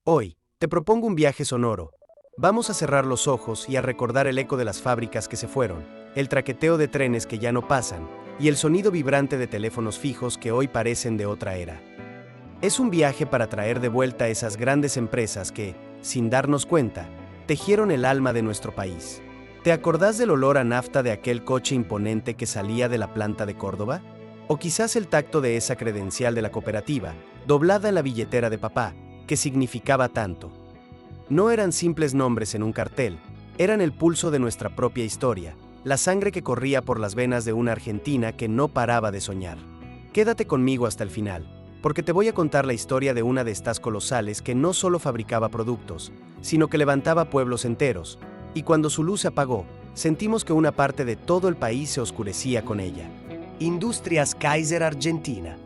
Hoy, te propongo un viaje sonoro. Vamos a cerrar los ojos y a recordar el eco de las fábricas que se fueron, el traqueteo de trenes que ya no pasan, y el sonido vibrante de teléfonos fijos que hoy parecen de otra era. Es un viaje para traer de vuelta esas grandes empresas que, sin darnos cuenta, tejieron el alma de nuestro país. ¿Te acordás del olor a nafta de aquel coche imponente que salía de la planta de Córdoba? O quizás el tacto de esa credencial de la cooperativa, doblada en la billetera de papá, que significaba tanto. No eran simples nombres en un cartel, eran el pulso de nuestra propia historia, la sangre que corría por las venas de una Argentina que no paraba de soñar. Quédate conmigo hasta el final, porque te voy a contar la historia de una de estas colosales que no solo fabricaba productos, sino que levantaba pueblos enteros, y cuando su luz se apagó, sentimos que una parte de todo el país se oscurecía con ella. Industrias Kaiser Argentina.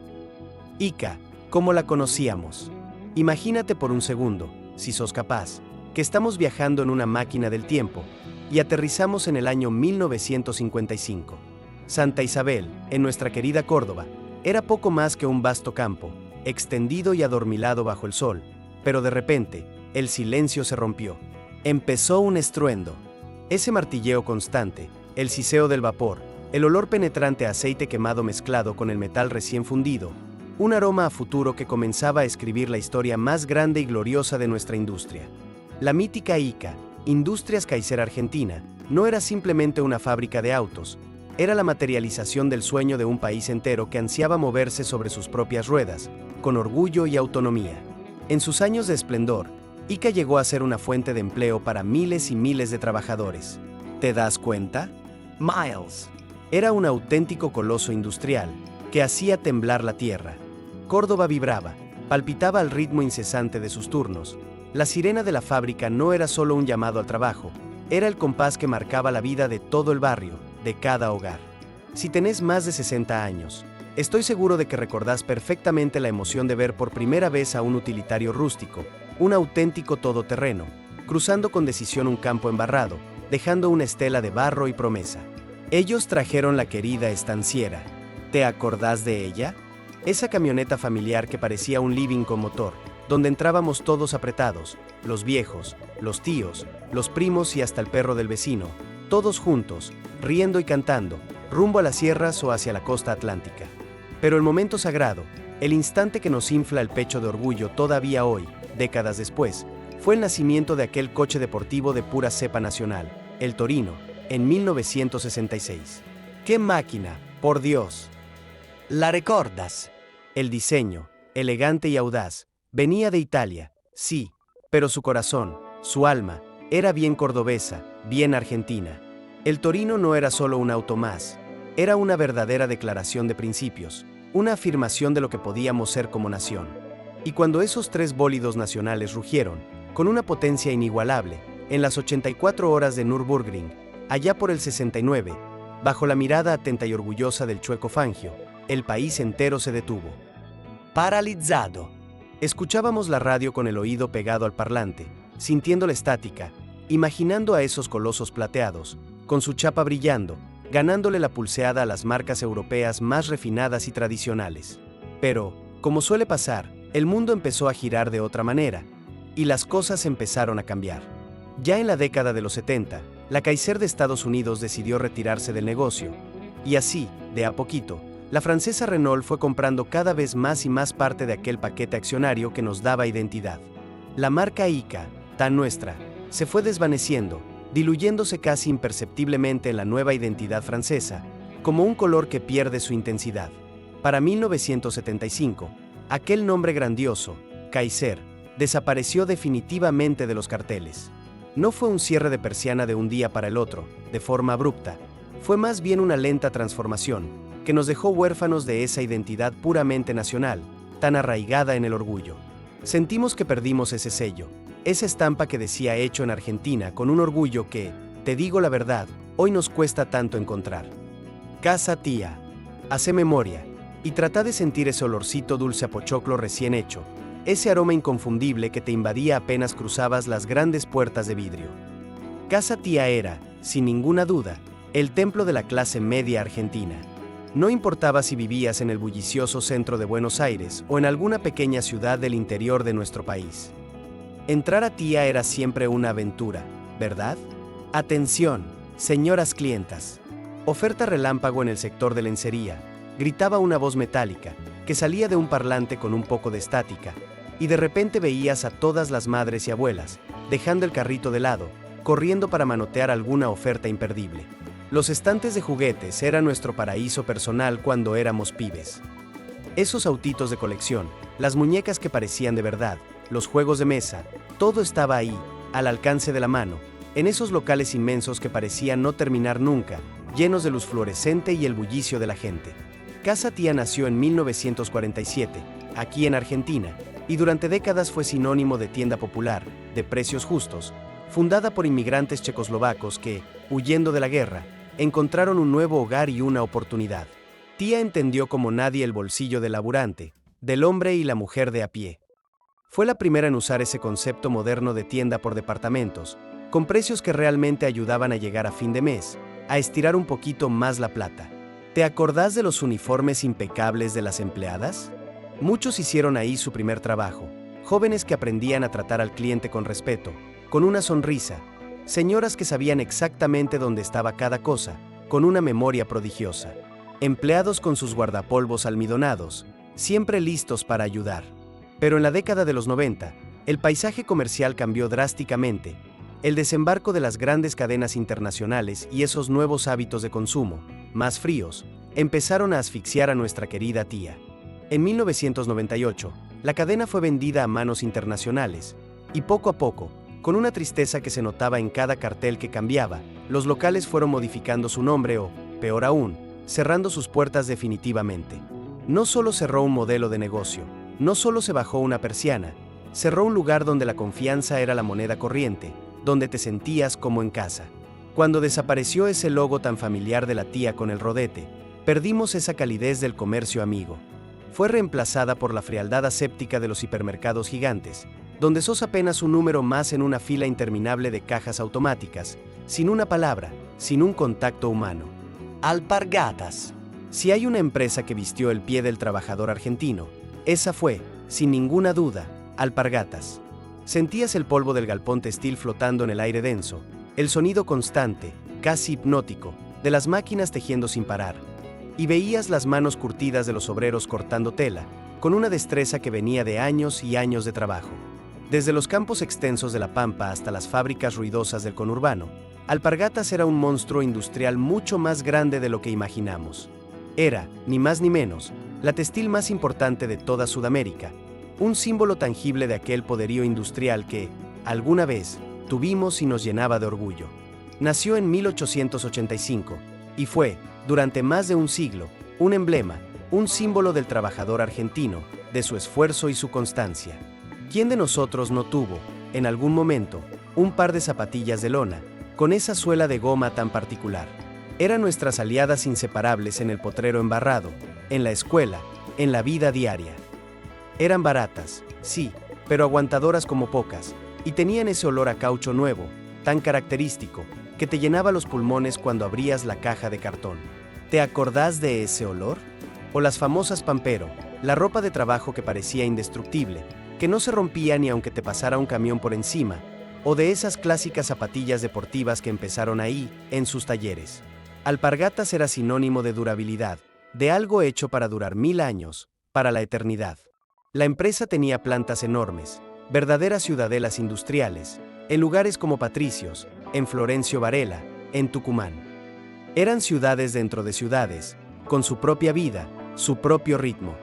ICA, como la conocíamos. Imagínate por un segundo, si sos capaz, que estamos viajando en una máquina del tiempo y aterrizamos en el año 1955. Santa Isabel, en nuestra querida Córdoba, era poco más que un vasto campo, extendido y adormilado bajo el sol, pero de repente, el silencio se rompió. Empezó un estruendo. Ese martilleo constante, el siseo del vapor, el olor penetrante a aceite quemado mezclado con el metal recién fundido, un aroma a futuro que comenzaba a escribir la historia más grande y gloriosa de nuestra industria. La mítica ICA, Industrias Kaiser Argentina, no era simplemente una fábrica de autos, era la materialización del sueño de un país entero que ansiaba moverse sobre sus propias ruedas, con orgullo y autonomía. En sus años de esplendor, ICA llegó a ser una fuente de empleo para miles y miles de trabajadores. ¿Te das cuenta? Miles. Era un auténtico coloso industrial que hacía temblar la tierra. Córdoba vibraba, palpitaba al ritmo incesante de sus turnos. La sirena de la fábrica no era solo un llamado al trabajo, era el compás que marcaba la vida de todo el barrio, de cada hogar. Si tenés más de 60 años, estoy seguro de que recordás perfectamente la emoción de ver por primera vez a un utilitario rústico, un auténtico todoterreno, cruzando con decisión un campo embarrado, dejando una estela de barro y promesa. Ellos trajeron la querida estanciera. ¿Te acordás de ella? Esa camioneta familiar que parecía un living con motor, donde entrábamos todos apretados, los viejos, los tíos, los primos y hasta el perro del vecino, todos juntos, riendo y cantando, rumbo a las sierras o hacia la costa atlántica. Pero el momento sagrado, el instante que nos infla el pecho de orgullo todavía hoy, décadas después, fue el nacimiento de aquel coche deportivo de pura cepa nacional, el Torino, en 1966. ¡Qué máquina, por Dios! ¿La recordas? El diseño, elegante y audaz, venía de Italia, sí, pero su corazón, su alma, era bien cordobesa, bien argentina. El Torino no era solo un auto más, era una verdadera declaración de principios, una afirmación de lo que podíamos ser como nación. Y cuando esos tres bólidos nacionales rugieron, con una potencia inigualable, en las 84 horas de Nürburgring, allá por el 69, bajo la mirada atenta y orgullosa del Chueco Fangio, el país entero se detuvo. Paralizado. Escuchábamos la radio con el oído pegado al parlante, sintiendo la estática, imaginando a esos colosos plateados, con su chapa brillando, ganándole la pulseada a las marcas europeas más refinadas y tradicionales. Pero, como suele pasar, el mundo empezó a girar de otra manera, y las cosas empezaron a cambiar. Ya en la década de los 70, la Kaiser de Estados Unidos decidió retirarse del negocio, y así, de a poquito, la francesa Renault fue comprando cada vez más y más parte de aquel paquete accionario que nos daba identidad. La marca ICA, tan nuestra, se fue desvaneciendo, diluyéndose casi imperceptiblemente en la nueva identidad francesa, como un color que pierde su intensidad. Para 1975, aquel nombre grandioso, Kaiser, desapareció definitivamente de los carteles. No fue un cierre de persiana de un día para el otro, de forma abrupta, fue más bien una lenta transformación, que nos dejó huérfanos de esa identidad puramente nacional, tan arraigada en el orgullo. Sentimos que perdimos ese sello, esa estampa que decía hecho en Argentina con un orgullo que, te digo la verdad, hoy nos cuesta tanto encontrar. Casa tía, hace memoria, y trata de sentir ese olorcito dulce a pochoclo recién hecho, ese aroma inconfundible que te invadía apenas cruzabas las grandes puertas de vidrio. Casa tía era, sin ninguna duda, el templo de la clase media argentina. No importaba si vivías en el bullicioso centro de Buenos Aires o en alguna pequeña ciudad del interior de nuestro país. Entrar a Tía era siempre una aventura, ¿verdad? Atención, señoras clientas. Oferta relámpago en el sector de lencería, gritaba una voz metálica, que salía de un parlante con un poco de estática, y de repente veías a todas las madres y abuelas, dejando el carrito de lado, corriendo para manotear alguna oferta imperdible. Los estantes de juguetes eran nuestro paraíso personal cuando éramos pibes. Esos autitos de colección, las muñecas que parecían de verdad, los juegos de mesa, todo estaba ahí, al alcance de la mano, en esos locales inmensos que parecían no terminar nunca, llenos de luz fluorescente y el bullicio de la gente. Casa Tía nació en 1947, aquí en Argentina, y durante décadas fue sinónimo de tienda popular, de precios justos, fundada por inmigrantes checoslovacos que, huyendo de la guerra, encontraron un nuevo hogar y una oportunidad. Tía entendió como nadie el bolsillo del laburante, del hombre y la mujer de a pie. Fue la primera en usar ese concepto moderno de tienda por departamentos, con precios que realmente ayudaban a llegar a fin de mes, a estirar un poquito más la plata. ¿Te acordás de los uniformes impecables de las empleadas? Muchos hicieron ahí su primer trabajo, jóvenes que aprendían a tratar al cliente con respeto, con una sonrisa, señoras que sabían exactamente dónde estaba cada cosa, con una memoria prodigiosa, empleados con sus guardapolvos almidonados, siempre listos para ayudar. Pero en la década de los 90, el paisaje comercial cambió drásticamente. El desembarco de las grandes cadenas internacionales y esos nuevos hábitos de consumo, más fríos, empezaron a asfixiar a nuestra querida Tía. En 1998, la cadena fue vendida a manos internacionales, y poco a poco, con una tristeza que se notaba en cada cartel que cambiaba, los locales fueron modificando su nombre o, peor aún, cerrando sus puertas definitivamente. No solo cerró un modelo de negocio, no solo se bajó una persiana, cerró un lugar donde la confianza era la moneda corriente, donde te sentías como en casa. Cuando desapareció ese logo tan familiar de la Tía con el rodete, perdimos esa calidez del comercio amigo. Fue reemplazada por la frialdad aséptica de los hipermercados gigantes, donde sos apenas un número más en una fila interminable de cajas automáticas, sin una palabra, sin un contacto humano. Alpargatas. Si hay una empresa que vistió el pie del trabajador argentino, esa fue, sin ninguna duda, Alpargatas. Sentías el polvo del galpón textil flotando en el aire denso, el sonido constante, casi hipnótico, de las máquinas tejiendo sin parar, y veías las manos curtidas de los obreros cortando tela, con una destreza que venía de años y años de trabajo. Desde los campos extensos de la Pampa hasta las fábricas ruidosas del conurbano, Alpargatas era un monstruo industrial mucho más grande de lo que imaginamos. Era, ni más ni menos, la textil más importante de toda Sudamérica, un símbolo tangible de aquel poderío industrial que, alguna vez, tuvimos y nos llenaba de orgullo. Nació en 1885 y fue, durante más de un siglo, un emblema, un símbolo del trabajador argentino, de su esfuerzo y su constancia. ¿Quién de nosotros no tuvo, en algún momento, un par de zapatillas de lona, con esa suela de goma tan particular? Eran nuestras aliadas inseparables en el potrero embarrado, en la escuela, en la vida diaria. Eran baratas, sí, pero aguantadoras como pocas, y tenían ese olor a caucho nuevo, tan característico, que te llenaba los pulmones cuando abrías la caja de cartón. ¿Te acordás de ese olor? O las famosas Pampero, la ropa de trabajo que parecía indestructible, que no se rompía ni aunque te pasara un camión por encima, o de esas clásicas zapatillas deportivas que empezaron ahí, en sus talleres. Alpargatas era sinónimo de durabilidad, de algo hecho para durar 1000 años, para la eternidad. La empresa tenía plantas enormes, verdaderas ciudadelas industriales, en lugares como Patricios, en Florencio Varela, en Tucumán. Eran ciudades dentro de ciudades, con su propia vida, su propio ritmo.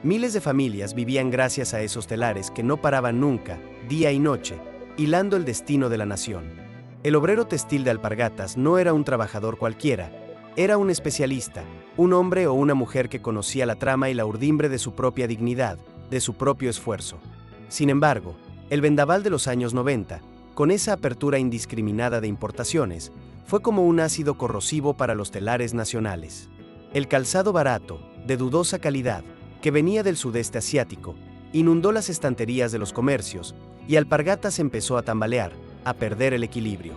Miles de familias vivían gracias a esos telares que no paraban nunca, día y noche, hilando el destino de la nación. El obrero textil de Alpargatas no era un trabajador cualquiera, era un especialista, un hombre o una mujer que conocía la trama y la urdimbre de su propia dignidad, de su propio esfuerzo. Sin embargo, el vendaval de los años 90, con esa apertura indiscriminada de importaciones, fue como un ácido corrosivo para los telares nacionales. El calzado barato, de dudosa calidad, que venía del sudeste asiático, inundó las estanterías de los comercios, y Alpargatas empezó a tambalear, a perder el equilibrio.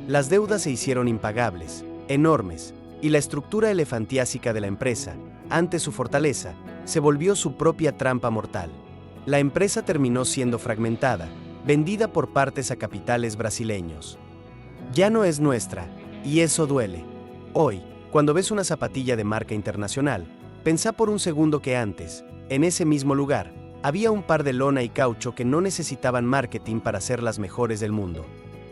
Las deudas se hicieron impagables, enormes, y la estructura elefantiásica de la empresa, ante su fortaleza, se volvió su propia trampa mortal. La empresa terminó siendo fragmentada, vendida por partes a capitales brasileños. Ya no es nuestra, y eso duele. Hoy, cuando ves una zapatilla de marca internacional, pensá por un segundo que antes, en ese mismo lugar, había un par de lona y caucho que no necesitaban marketing para ser las mejores del mundo.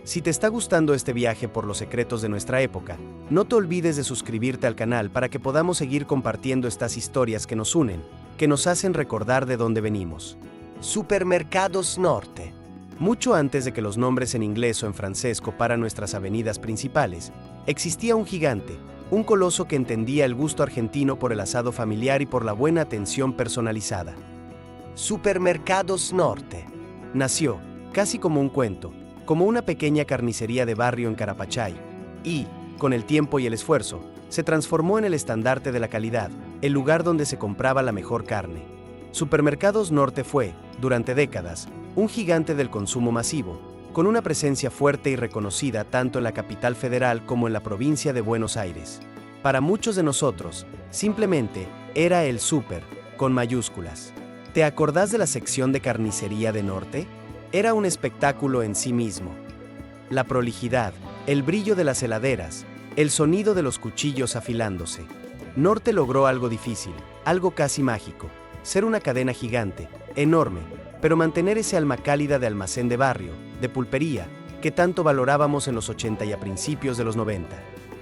Si te está gustando este viaje por los secretos de nuestra época, no te olvides de suscribirte al canal para que podamos seguir compartiendo estas historias que nos unen, que nos hacen recordar de dónde venimos. Supermercados Norte. Mucho antes de que los nombres en inglés o en francés coparan nuestras avenidas principales, existía un gigante, un coloso que entendía el gusto argentino por el asado familiar y por la buena atención personalizada. Supermercados Norte. Nació, casi como un cuento, como una pequeña carnicería de barrio en Carapachay, y, con el tiempo y el esfuerzo, se transformó en el estandarte de la calidad, el lugar donde se compraba la mejor carne. Supermercados Norte fue, durante décadas, un gigante del consumo masivo, con una presencia fuerte y reconocida tanto en la capital federal como en la provincia de Buenos Aires. Para muchos de nosotros, simplemente era el súper, con mayúsculas. ¿Te acordás de la sección de carnicería de Norte? Era un espectáculo en sí mismo. La prolijidad, el brillo de las heladeras, el sonido de los cuchillos afilándose. Norte logró algo difícil, algo casi mágico, ser una cadena gigante, enorme, pero mantener ese alma cálida de almacén de barrio, de pulpería, que tanto valorábamos en los 80 y a principios de los 90.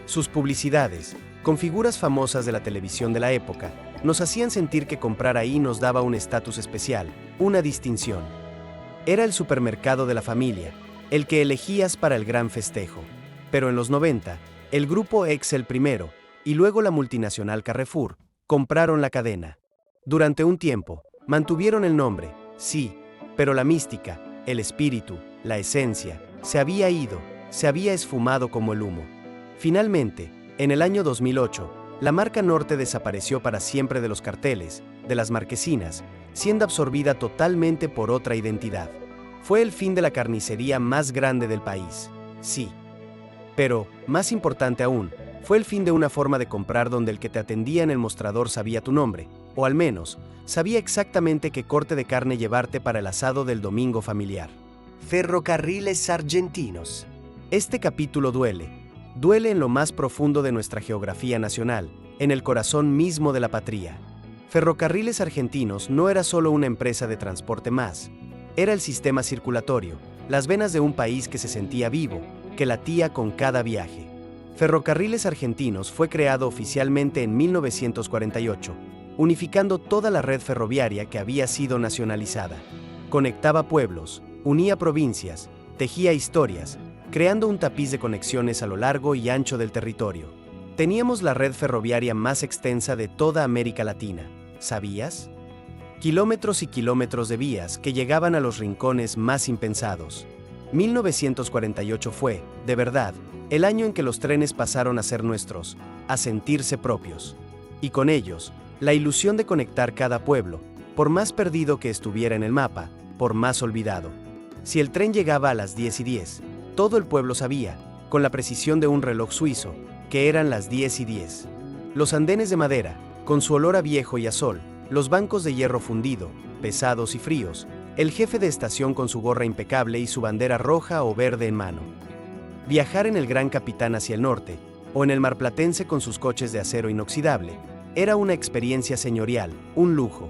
Sus publicidades, con figuras famosas de la televisión de la época, nos hacían sentir que comprar ahí nos daba un estatus especial, una distinción. Era el supermercado de la familia, el que elegías para el gran festejo. Pero en los 90, el grupo Excel primero, y luego la multinacional Carrefour, compraron la cadena. Durante un tiempo, mantuvieron el nombre, sí, pero la mística, el espíritu, la esencia, se había ido, se había esfumado como el humo. Finalmente, en el año 2008, la marca Norte desapareció para siempre de los carteles, de las marquesinas, siendo absorbida totalmente por otra identidad. Fue el fin de la carnicería más grande del país, sí. Pero, más importante aún, fue el fin de una forma de comprar donde el que te atendía en el mostrador sabía tu nombre, o al menos, sabía exactamente qué corte de carne llevarte para el asado del domingo familiar. Ferrocarriles Argentinos. Este capítulo duele. Duele en lo más profundo de nuestra geografía nacional, en el corazón mismo de la patria. Ferrocarriles Argentinos no era solo una empresa de transporte más, era el sistema circulatorio, las venas de un país que se sentía vivo, que latía con cada viaje. Ferrocarriles Argentinos fue creado oficialmente en 1948, unificando toda la red ferroviaria que había sido nacionalizada. Conectaba pueblos, unía provincias, tejía historias, creando un tapiz de conexiones a lo largo y ancho del territorio. Teníamos la red ferroviaria más extensa de toda América Latina, ¿sabías? Kilómetros y kilómetros de vías que llegaban a los rincones más impensados. 1948 fue, de verdad, el año en que los trenes pasaron a ser nuestros, a sentirse propios. Y con ellos, la ilusión de conectar cada pueblo, por más perdido que estuviera en el mapa, por más olvidado. Si el tren llegaba a las 10:10, todo el pueblo sabía, con la precisión de un reloj suizo, que eran las 10:10. Los andenes de madera, con su olor a viejo y a sol, los bancos de hierro fundido, pesados y fríos, el jefe de estación con su gorra impecable y su bandera roja o verde en mano. Viajar en el Gran Capitán hacia el norte, o en el Marplatense con sus coches de acero inoxidable, era una experiencia señorial, un lujo.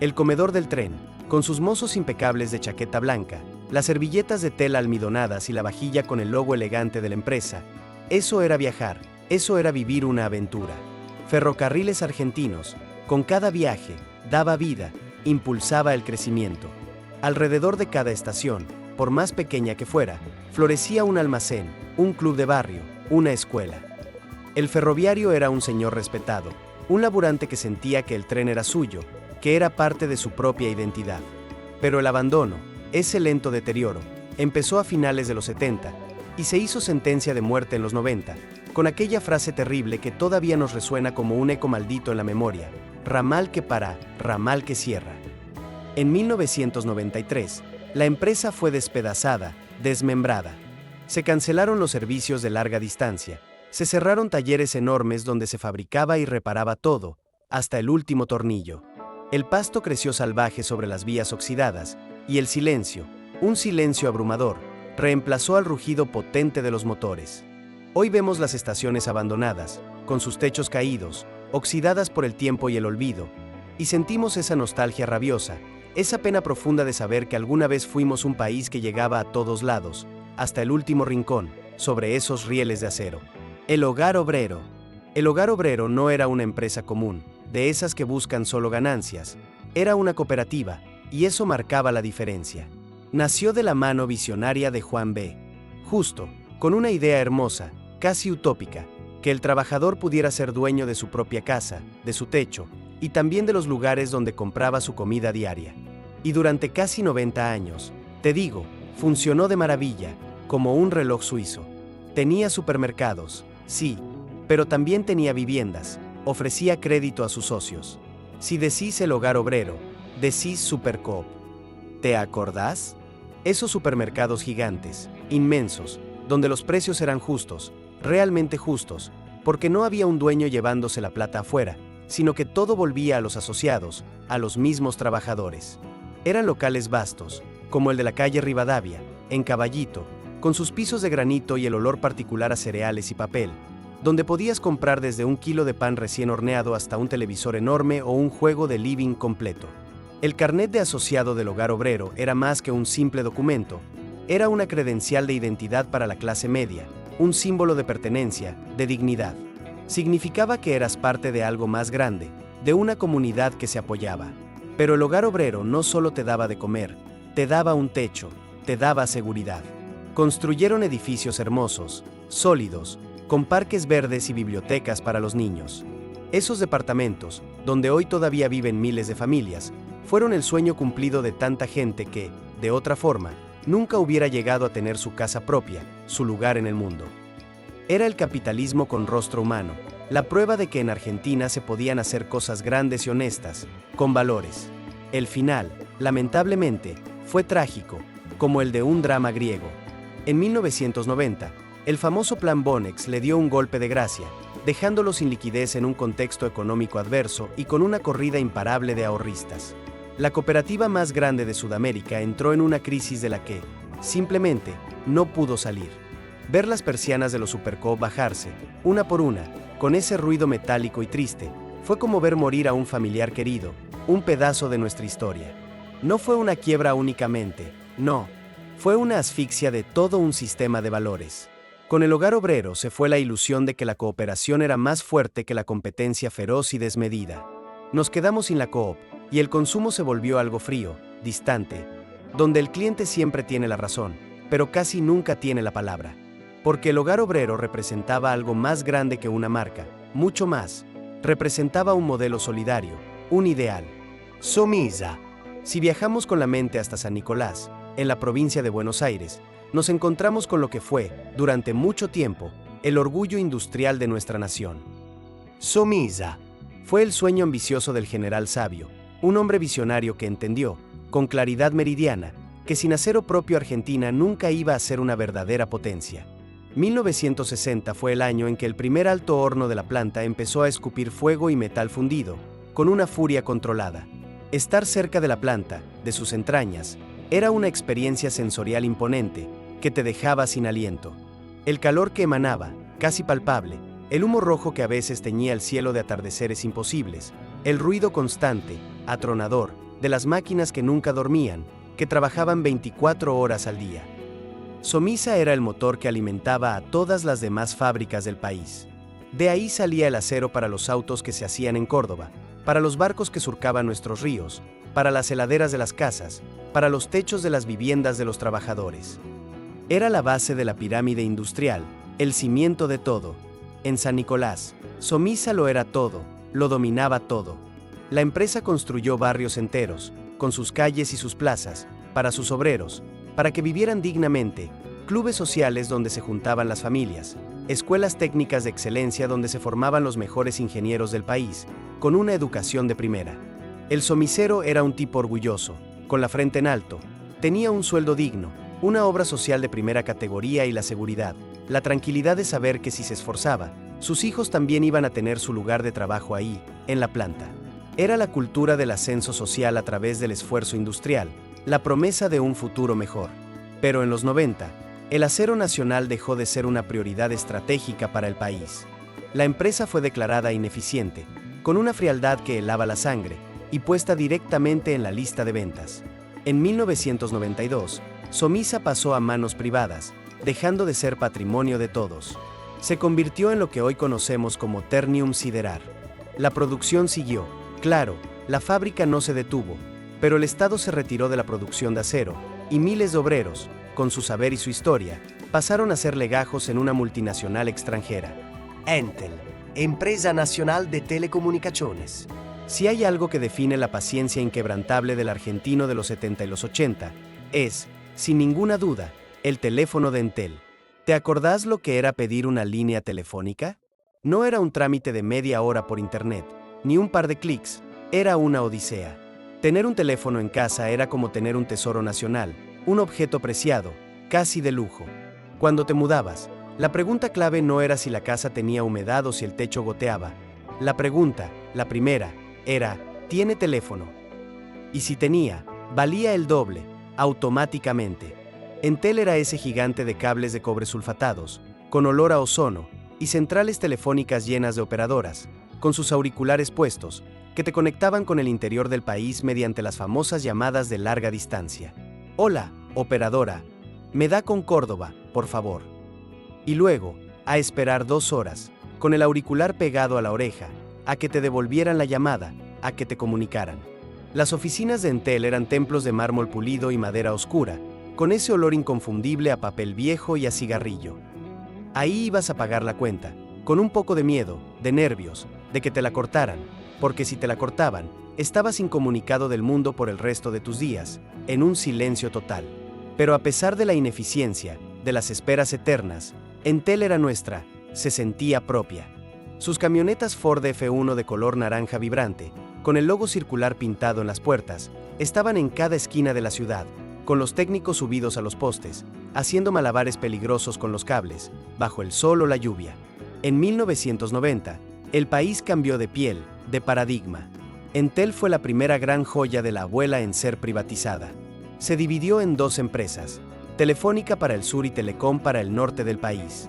El comedor del tren, con sus mozos impecables de chaqueta blanca, las servilletas de tela almidonadas y la vajilla con el logo elegante de la empresa, eso era viajar, eso era vivir una aventura. Ferrocarriles Argentinos, con cada viaje, daba vida, impulsaba el crecimiento. Alrededor de cada estación, por más pequeña que fuera, florecía un almacén, un club de barrio, una escuela. El ferroviario era un señor respetado, un laburante que sentía que el tren era suyo, que era parte de su propia identidad. Pero el abandono, ese lento deterioro, empezó a finales de los 70 y se hizo sentencia de muerte en los 90, con aquella frase terrible que todavía nos resuena como un eco maldito en la memoria: ramal que para, ramal que cierra. En 1993, la empresa fue despedazada, desmembrada. Se cancelaron los servicios de larga distancia, se cerraron talleres enormes donde se fabricaba y reparaba todo, hasta el último tornillo. El pasto creció salvaje sobre las vías oxidadas, y el silencio, Un silencio abrumador reemplazó al rugido potente de los motores. Hoy vemos las estaciones abandonadas, con sus techos caídos, oxidadas por el tiempo y el olvido, y sentimos esa nostalgia rabiosa, esa pena profunda de saber que alguna vez fuimos un país que llegaba a todos lados, hasta el último rincón, sobre esos rieles de acero. El Hogar Obrero. El Hogar Obrero no era una empresa común, de esas que buscan solo ganancias, era una cooperativa, y eso marcaba la diferencia. Nació de la mano visionaria de Juan B. Justo, con una idea hermosa, casi utópica, que el trabajador pudiera ser dueño de su propia casa, de su techo, y también de los lugares donde compraba su comida diaria. Y durante casi 90 años, te digo, funcionó de maravilla, como un reloj suizo. Tenía supermercados, sí, pero también tenía viviendas, ofrecía crédito a sus socios. Si decís el Hogar Obrero, decís Supercoop. ¿Te acordás? Esos supermercados gigantes, inmensos, donde los precios eran justos, realmente justos, porque no había un dueño llevándose la plata afuera, sino que todo volvía a los asociados, a los mismos trabajadores. Eran locales vastos, como el de la calle Rivadavia, en Caballito, con sus pisos de granito y el olor particular a cereales y papel, donde podías comprar desde un kilo de pan recién horneado hasta un televisor enorme o un juego de living completo. El carnet de asociado del Hogar Obrero era más que un simple documento, era una credencial de identidad para la clase media, un símbolo de pertenencia, de dignidad. Significaba que eras parte de algo más grande, de una comunidad que se apoyaba. Pero el Hogar Obrero no solo te daba de comer, te daba un techo, te daba seguridad. Construyeron edificios hermosos, sólidos, con parques verdes y bibliotecas para los niños. Esos departamentos, donde hoy todavía viven miles de familias, fueron el sueño cumplido de tanta gente que, de otra forma, nunca hubiera llegado a tener su casa propia, su lugar en el mundo. Era el capitalismo con rostro humano, la prueba de que en Argentina se podían hacer cosas grandes y honestas, con valores. El final, lamentablemente, fue trágico, como el de un drama griego. En 1990, el famoso Plan Bonex le dio un golpe de gracia, dejándolo sin liquidez en un contexto económico adverso y con una corrida imparable de ahorristas. La cooperativa más grande de Sudamérica entró en una crisis de la que, simplemente, no pudo salir. Ver las persianas de los Supercoop bajarse, una por una, con ese ruido metálico y triste, fue como ver morir a un familiar querido, un pedazo de nuestra historia. No fue una quiebra únicamente, no, fue una asfixia de todo un sistema de valores. Con el Hogar Obrero se fue la ilusión de que la cooperación era más fuerte que la competencia feroz y desmedida. Nos quedamos sin la coop, y el consumo se volvió algo frío, distante, donde el cliente siempre tiene la razón, pero casi nunca tiene la palabra. Porque el Hogar Obrero representaba algo más grande que una marca, mucho más. Representaba un modelo solidario, un ideal. Somisa. Si viajamos con la mente hasta San Nicolás, en la provincia de Buenos Aires, nos encontramos con lo que fue, durante mucho tiempo, el orgullo industrial de nuestra nación. Somisa. Fue el sueño ambicioso del general Sabio, un hombre visionario que entendió, con claridad meridiana, que sin acero propio Argentina nunca iba a ser una verdadera potencia. 1960 fue el año en que el primer alto horno de la planta empezó a escupir fuego y metal fundido, con una furia controlada. Estar cerca de la planta, de sus entrañas, era una experiencia sensorial imponente, que te dejaba sin aliento. El calor que emanaba, casi palpable, el humo rojo que a veces teñía el cielo de atardeceres imposibles, el ruido constante, atronador, de las máquinas que nunca dormían, que trabajaban 24 horas al día. Somisa era el motor que alimentaba a todas las demás fábricas del país. De ahí salía el acero para los autos que se hacían en Córdoba, para los barcos que surcaban nuestros ríos, para las heladeras de las casas, para los techos de las viviendas de los trabajadores. Era la base de la pirámide industrial, el cimiento de todo. En San Nicolás, Somisa lo era todo, lo dominaba todo. La empresa construyó barrios enteros, con sus calles y sus plazas, para sus obreros, para que vivieran dignamente, clubes sociales donde se juntaban las familias, escuelas técnicas de excelencia donde se formaban los mejores ingenieros del país, con una educación de primera. El somisero era un tipo orgulloso, con la frente en alto, tenía un sueldo digno, una obra social de primera categoría y la seguridad, la tranquilidad de saber que si se esforzaba, sus hijos también iban a tener su lugar de trabajo ahí, en la planta. Era la cultura del ascenso social a través del esfuerzo industrial, la promesa de un futuro mejor. Pero en los 90, el acero nacional dejó de ser una prioridad estratégica para el país. La empresa fue declarada ineficiente, con una frialdad que helaba la sangre, y puesta directamente en la lista de ventas. En 1992, Somisa pasó a manos privadas, dejando de ser patrimonio de todos. Se convirtió en lo que hoy conocemos como Ternium Siderar. La producción siguió, claro, la fábrica no se detuvo, pero el Estado se retiró de la producción de acero, y miles de obreros, con su saber y su historia, pasaron a ser legajos en una multinacional extranjera. Entel, Empresa Nacional de Telecomunicaciones. Si hay algo que define la paciencia inquebrantable del argentino de los 70 y los 80, es, sin ninguna duda, el teléfono de Entel. ¿Te acordás lo que era pedir una línea telefónica? No era un trámite de media hora por internet, ni un par de clics, era una odisea. Tener un teléfono en casa era como tener un tesoro nacional, un objeto preciado, casi de lujo. Cuando te mudabas, la pregunta clave no era si la casa tenía humedad o si el techo goteaba. La pregunta, la primera, era, ¿tiene teléfono? Y si tenía, valía el doble, automáticamente. Entel era ese gigante de cables de cobre sulfatados, con olor a ozono, y centrales telefónicas llenas de operadoras, con sus auriculares puestos, que te conectaban con el interior del país mediante las famosas llamadas de larga distancia. Hola, operadora, me da con Córdoba, por favor. Y luego, a esperar 2 horas, con el auricular pegado a la oreja, a que te devolvieran la llamada, a que te comunicaran. Las oficinas de Entel eran templos de mármol pulido y madera oscura, con ese olor inconfundible a papel viejo y a cigarrillo. Ahí ibas a pagar la cuenta, con un poco de miedo, de nervios, de que te la cortaran, porque si te la cortaban, estabas incomunicado del mundo por el resto de tus días, en un silencio total. Pero a pesar de la ineficiencia, de las esperas eternas, Entel era nuestra, se sentía propia. Sus camionetas Ford F1 de color naranja vibrante, con el logo circular pintado en las puertas, estaban en cada esquina de la ciudad, con los técnicos subidos a los postes, haciendo malabares peligrosos con los cables, bajo el sol o la lluvia. En 1990, el país cambió de piel, de paradigma. Entel fue la primera gran joya de la abuela en ser privatizada. Se dividió en 2 empresas, Telefónica para el sur y Telecom para el norte del país.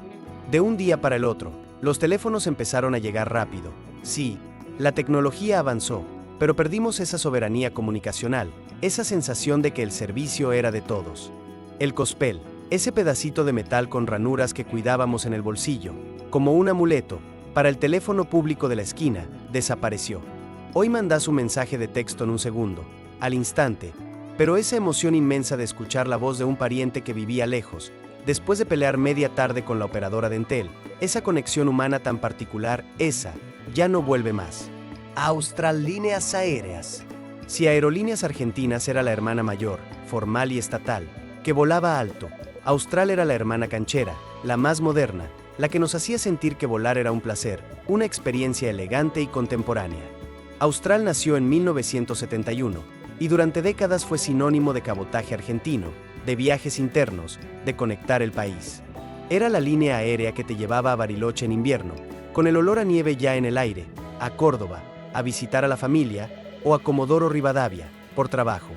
De un día para el otro, los teléfonos empezaron a llegar rápido. Sí, la tecnología avanzó, pero perdimos esa soberanía comunicacional, esa sensación de que el servicio era de todos. El cospel, ese pedacito de metal con ranuras que cuidábamos en el bolsillo, como un amuleto, para el teléfono público de la esquina, desapareció. Hoy mandás un mensaje de texto en un segundo, al instante, pero esa emoción inmensa de escuchar la voz de un pariente que vivía lejos, después de pelear media tarde con la operadora de Entel, esa conexión humana tan particular, esa, ya no vuelve más. Austral Líneas Aéreas. Si Aerolíneas Argentinas era la hermana mayor, formal y estatal, que volaba alto, Austral era la hermana canchera, la más moderna, la que nos hacía sentir que volar era un placer, una experiencia elegante y contemporánea. Austral nació en 1971, y durante décadas fue sinónimo de cabotaje argentino, de viajes internos, de conectar el país. Era la línea aérea que te llevaba a Bariloche en invierno, con el olor a nieve ya en el aire, a Córdoba, a visitar a la familia, o a Comodoro Rivadavia, por trabajo.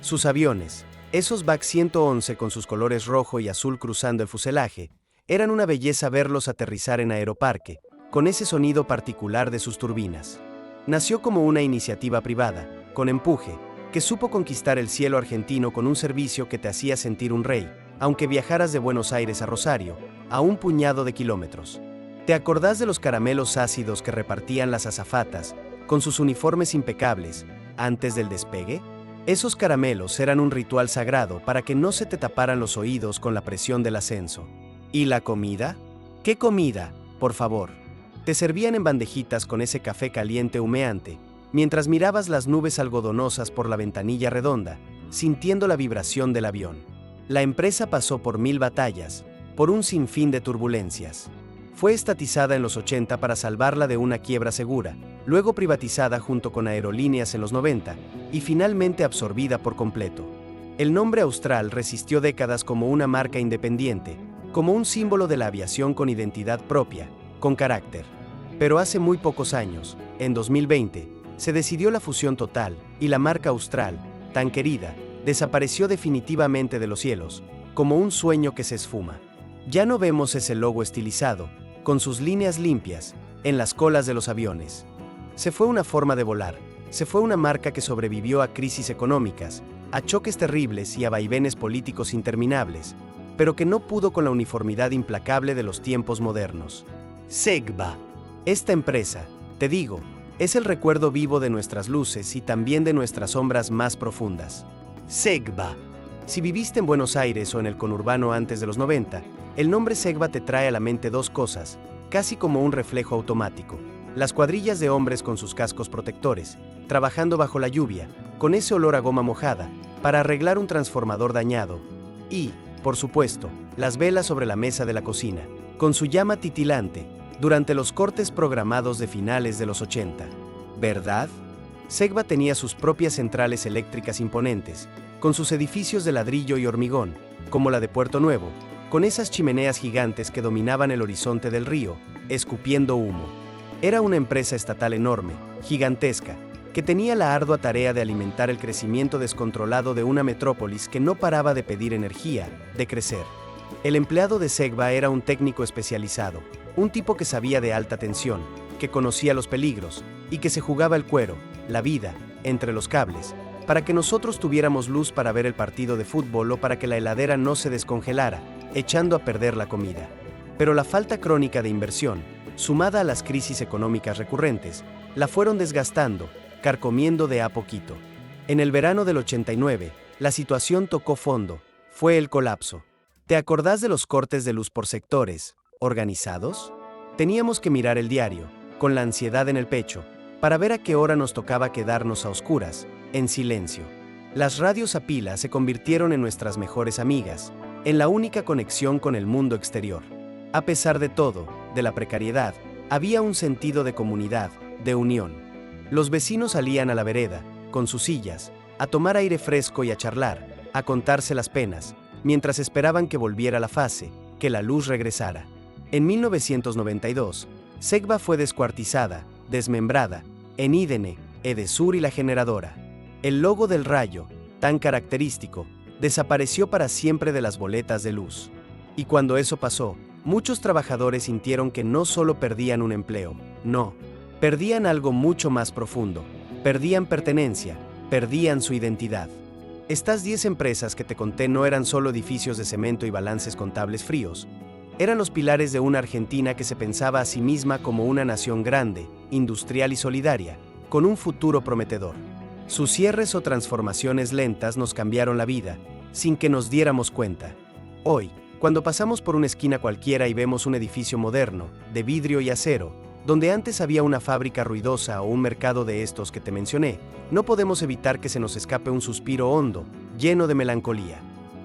Sus aviones, esos BAC 111 con sus colores rojo y azul cruzando el fuselaje, eran una belleza verlos aterrizar en Aeroparque, con ese sonido particular de sus turbinas. Nació como una iniciativa privada, con empuje, que supo conquistar el cielo argentino con un servicio que te hacía sentir un rey, aunque viajaras de Buenos Aires a Rosario, a un puñado de kilómetros. ¿Te acordás de los caramelos ácidos que repartían las azafatas, con sus uniformes impecables, antes del despegue? Esos caramelos eran un ritual sagrado para que no se te taparan los oídos con la presión del ascenso. ¿Y la comida? ¿Qué comida, por favor? Te servían en bandejitas con ese café caliente humeante, mientras mirabas las nubes algodonosas por la ventanilla redonda, sintiendo la vibración del avión. La empresa pasó por 1000 batallas, por un sinfín de turbulencias. Fue estatizada en los 80 para salvarla de una quiebra segura, luego privatizada junto con Aerolíneas en los 90 y finalmente absorbida por completo. El nombre Austral resistió décadas como una marca independiente, como un símbolo de la aviación con identidad propia, con carácter. Pero hace muy pocos años, en 2020, Se decidió la fusión total, y la marca Austral, tan querida, desapareció definitivamente de los cielos, como un sueño que se esfuma. Ya no vemos ese logo estilizado, con sus líneas limpias, en las colas de los aviones. Se fue una forma de volar, se fue una marca que sobrevivió a crisis económicas, a choques terribles y a vaivenes políticos interminables, pero que no pudo con la uniformidad implacable de los tiempos modernos. Segba. Esta empresa, te digo, es el recuerdo vivo de nuestras luces y también de nuestras sombras más profundas. Segba. Si viviste en Buenos Aires o en el conurbano antes de los 90, el nombre Segba te trae a la mente dos cosas, casi como un reflejo automático. Las cuadrillas de hombres con sus cascos protectores, trabajando bajo la lluvia, con ese olor a goma mojada, para arreglar un transformador dañado. Y, por supuesto, las velas sobre la mesa de la cocina, con su llama titilante, durante los cortes programados de finales de los 80. ¿Verdad? Segba tenía sus propias centrales eléctricas imponentes, con sus edificios de ladrillo y hormigón, como la de Puerto Nuevo, con esas chimeneas gigantes que dominaban el horizonte del río, escupiendo humo. Era una empresa estatal enorme, gigantesca, que tenía la ardua tarea de alimentar el crecimiento descontrolado de una metrópolis que no paraba de pedir energía, de crecer. El empleado de Segba era un técnico especializado, un tipo que sabía de alta tensión, que conocía los peligros, y que se jugaba el cuero, la vida, entre los cables, para que nosotros tuviéramos luz para ver el partido de fútbol o para que la heladera no se descongelara, echando a perder la comida. Pero la falta crónica de inversión, sumada a las crisis económicas recurrentes, la fueron desgastando, carcomiendo de a poquito. En el verano del 89, la situación tocó fondo, fue el colapso. ¿Te acordás de los cortes de luz por sectores, organizados? Teníamos que mirar el diario, con la ansiedad en el pecho, para ver a qué hora nos tocaba quedarnos a oscuras, en silencio. Las radios a pila se convirtieron en nuestras mejores amigas, en la única conexión con el mundo exterior. A pesar de todo, de la precariedad, había un sentido de comunidad, de unión. Los vecinos salían a la vereda, con sus sillas, a tomar aire fresco y a charlar, a contarse las penas, mientras esperaban que volviera la fase, que la luz regresara. En 1992, Segba fue descuartizada, desmembrada, en Idene, Edesur y La Generadora. El logo del rayo, tan característico, desapareció para siempre de las boletas de luz. Y cuando eso pasó, muchos trabajadores sintieron que no solo perdían un empleo, no, perdían algo mucho más profundo, perdían pertenencia, perdían su identidad. Estas 10 empresas que te conté no eran solo edificios de cemento y balances contables fríos, eran los pilares de una Argentina que se pensaba a sí misma como una nación grande, industrial y solidaria, con un futuro prometedor. Sus cierres o transformaciones lentas nos cambiaron la vida, sin que nos diéramos cuenta. Hoy, cuando pasamos por una esquina cualquiera y vemos un edificio moderno, de vidrio y acero, donde antes había una fábrica ruidosa o un mercado de estos que te mencioné, no podemos evitar que se nos escape un suspiro hondo, lleno de melancolía.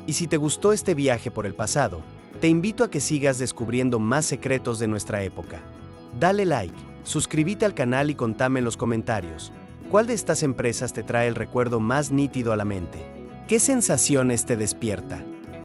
Y si te gustó este viaje por el pasado, te invito a que sigas descubriendo más secretos de nuestra época. Dale like, suscríbete al canal y contame en los comentarios, ¿cuál de estas empresas te trae el recuerdo más nítido a la mente? ¿Qué sensaciones te despierta?